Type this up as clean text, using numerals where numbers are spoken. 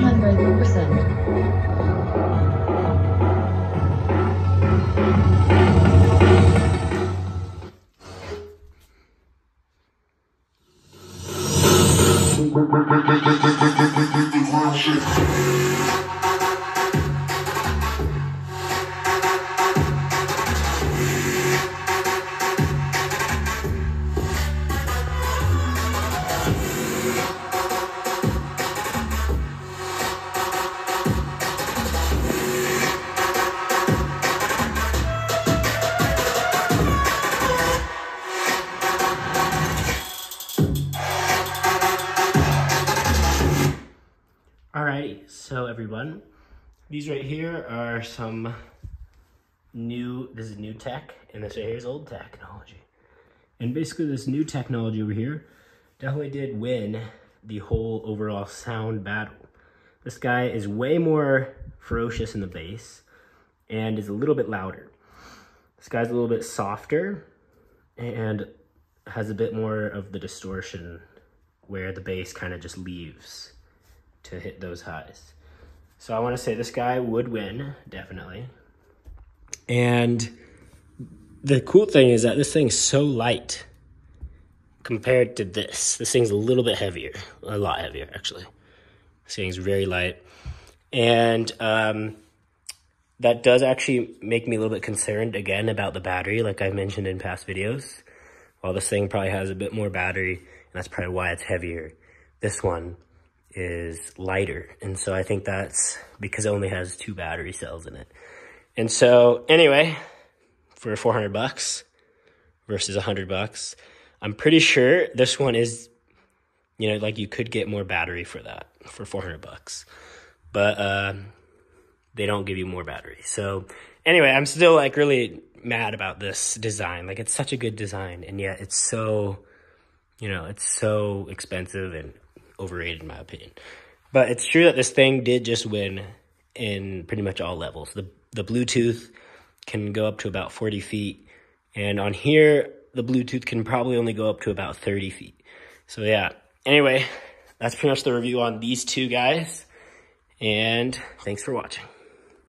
100%. Alrighty, so everyone, these right here are some this is new tech, and this right here is old technology. And basically this new technology over here definitely did win the whole overall sound battle. This guy is way more ferocious in the bass and is a little bit louder. This guy's a little bit softer and has a bit more of the distortion where the bass kind of just leaves to hit those highs. So I want to say this guy would win, definitely. And the cool thing is that this thing's so light compared to this. This thing's a little bit heavier, a lot heavier actually. This thing's very light. And that does actually make me a little bit concerned again about the battery, like I mentioned in past videos. While this thing probably has a bit more battery, and that's probably why it's heavier, this one is lighter. And so I think that's because it only has 2 battery cells in it. And so anyway, for 400 bucks versus 100 bucks, I'm pretty sure this one is, you know, like you could get more battery for that for 400 bucks, but they don't give you more battery. So anyway, I'm still like really mad about this design. Like it's such a good design, and yet it's so, you know, it's so expensive and overrated in my opinion. But it's true that this thing did just win in pretty much all levels. The Bluetooth can go up to about 40 feet, and on here the Bluetooth can probably only go up to about 30 feet. So yeah, anyway, that's pretty much the review on these two guys, and thanks for watching.